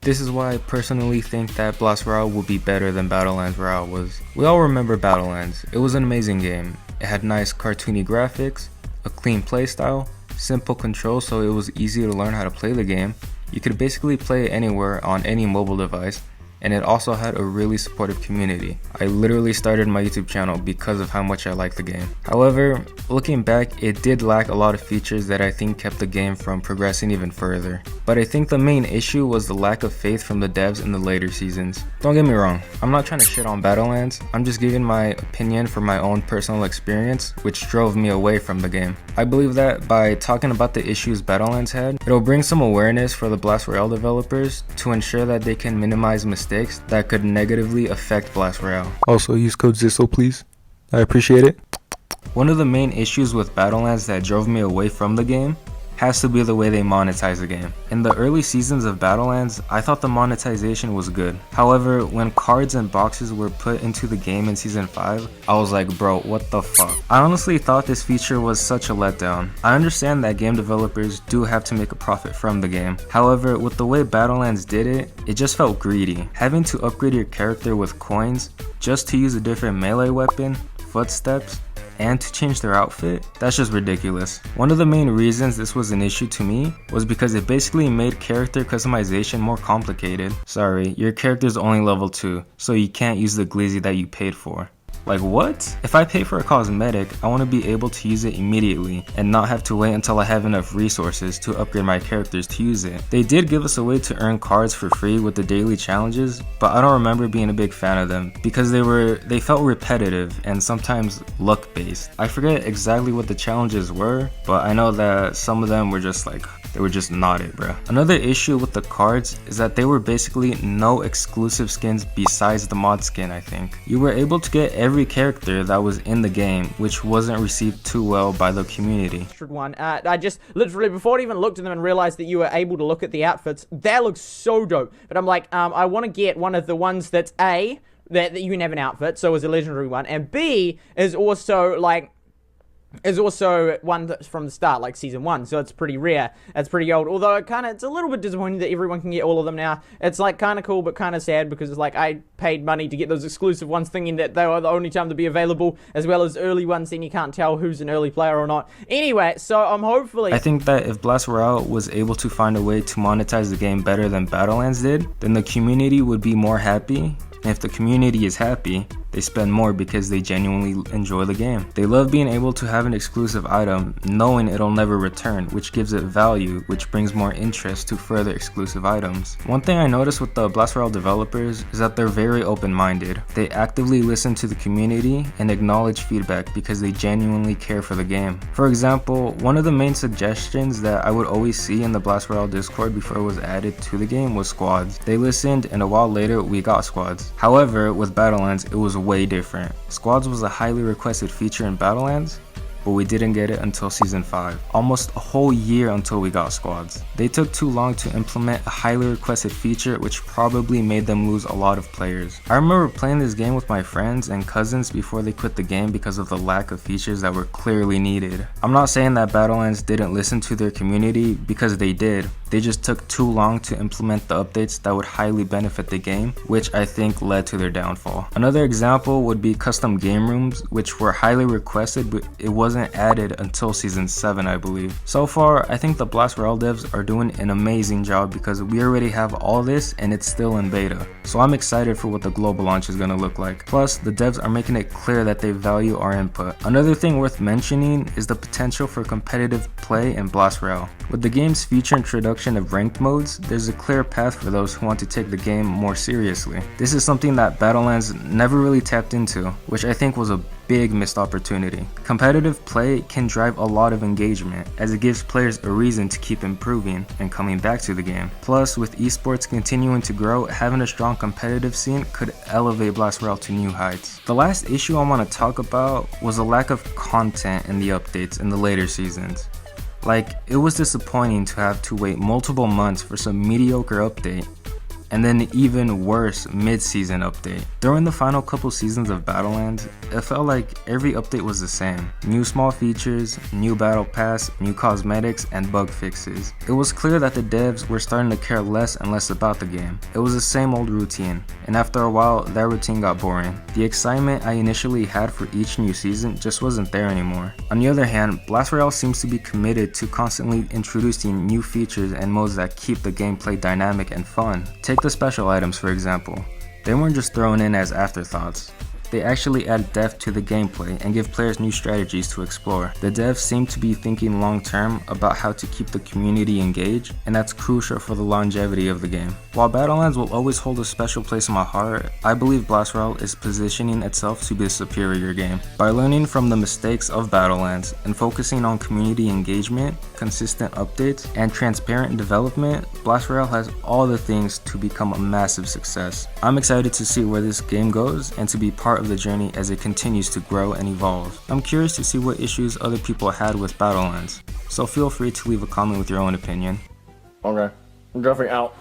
This is why I personally think that Blast Royale will be better than Battlelands Royale was. We all remember Battlelands. It was an amazing game. It had nice cartoony graphics, a clean playstyle, simple controls so it was easy to learn how to play the game. You could basically play it anywhere on any mobile device, and it also had a really supportive community. I literally started my YouTube channel because of how much I liked the game. However, looking back, it did lack a lot of features that I think kept the game from progressing even further. But I think the main issue was the lack of faith from the devs in the later seasons. Don't get me wrong, I'm not trying to shit on Battlelands, I'm just giving my opinion from my own personal experience, which drove me away from the game. I believe that by talking about the issues Battlelands had, it'll bring some awareness for the Blast Royale developers to ensure that they can minimize mistakes that could negatively affect Blast Royale. Also, use code ZISSO please. I appreciate it. One of the main issues with Battlelands that drove me away from the game has to be the way they monetize the game. In the early seasons of Battlelands, I thought the monetization was good. However, when cards and boxes were put into the game in Season 5, I was like, bro, what the fuck? I honestly thought this feature was such a letdown. I understand that game developers do have to make a profit from the game. However, with the way Battlelands did it, it just felt greedy. Having to upgrade your character with coins just to use a different melee weapon, footsteps, and to change their outfit, that's just ridiculous. One of the main reasons this was an issue to me was because it basically made character customization more complicated. Sorry, your character's only level 2, so you can't use the glizzy that you paid for. Like what? If I pay for a cosmetic, I want to be able to use it immediately and not have to wait until I have enough resources to upgrade my characters to use it. They did give us a way to earn cards for free with the daily challenges, but I don't remember being a big fan of them because they felt repetitive and sometimes luck based. I forget exactly what the challenges were, but I know that some of them were just like, they were just not it, bro. Another issue with the cards is that they were basically no exclusive skins besides the mod skin, I think. You were able to get every character that was in the game, which wasn't received too well by the community. I just literally, before I even looked at them and realized that you were able to look at the outfits, that looks so dope. But I'm like, I want to get one of the ones that's A, that you can have an outfit, so is a legendary one, and B is also like, is also one that's from the start, like Season 1, so it's pretty rare, it's pretty old, although it's a little bit disappointing that everyone can get all of them now. It's like kind of cool, but kind of sad, because it's like, I paid money to get those exclusive ones, thinking that they were the only time to be available, as well as early ones, then you can't tell who's an early player or not. Anyway, so hopefully... I think that if Blast Royale was able to find a way to monetize the game better than Battlelands did, then the community would be more happy. And if the community is happy, they spend more because they genuinely enjoy the game. They love being able to have an exclusive item, knowing it'll never return, which gives it value, which brings more interest to further exclusive items. One thing I noticed with the Blast Royale developers is that they're very open-minded. They actively listen to the community and acknowledge feedback because they genuinely care for the game. For example, one of the main suggestions that I would always see in the Blast Royale Discord before it was added to the game was squads. They listened, and a while later we got squads. However, with Battlelands, it was way different. Squads was a highly requested feature in Battlelands, but we didn't get it until Season 5. Almost a whole year until we got squads. They took too long to implement a highly requested feature, which probably made them lose a lot of players. I remember playing this game with my friends and cousins before they quit the game because of the lack of features that were clearly needed. I'm not saying that Battlelands didn't listen to their community, because they did. They just took too long to implement the updates that would highly benefit the game, which I think led to their downfall. Another example would be custom game rooms, which were highly requested, but it wasn't added until Season 7, I believe. So far, I think the Blast Royale devs are doing an amazing job because we already have all this and it's still in beta. So I'm excited for what the global launch is going to look like. Plus, the devs are making it clear that they value our input. Another thing worth mentioning is the potential for competitive play in Blast Royale. With the game's future introduction of ranked modes, there's a clear path for those who want to take the game more seriously. This is something that Battlelands never really tapped into, which I think was a big missed opportunity. Competitive play can drive a lot of engagement, as it gives players a reason to keep improving and coming back to the game. Plus, with esports continuing to grow, having a strong competitive scene could elevate Blast Royale to new heights. The last issue I want to talk about was the lack of content in the updates in the later seasons. Like, it was disappointing to have to wait multiple months for some mediocre update and then an even worse mid-season update. During the final couple seasons of Battlelands, it felt like every update was the same. New small features, new battle pass, new cosmetics, and bug fixes. It was clear that the devs were starting to care less and less about the game. It was the same old routine, and after a while, that routine got boring. The excitement I initially had for each new season just wasn't there anymore. On the other hand, blastroyale seems to be committed to constantly introducing new features and modes that keep the gameplay dynamic and fun. Take the special items for example. They weren't just thrown in as afterthoughts. They actually add depth to the gameplay and give players new strategies to explore. The devs seem to be thinking long term about how to keep the community engaged, and that's crucial for the longevity of the game. While Battlelands will always hold a special place in my heart, I believe blastroyale is positioning itself to be a superior game. By learning from the mistakes of Battlelands and focusing on community engagement, consistent updates, and transparent development, blastroyale has all the things to become a massive success. I'm excited to see where this game goes and to be part of the journey as it continues to grow and evolve. I'm curious to see what issues other people had with Battlelands, so feel free to leave a comment with your own opinion. Okay, I'm dropping out.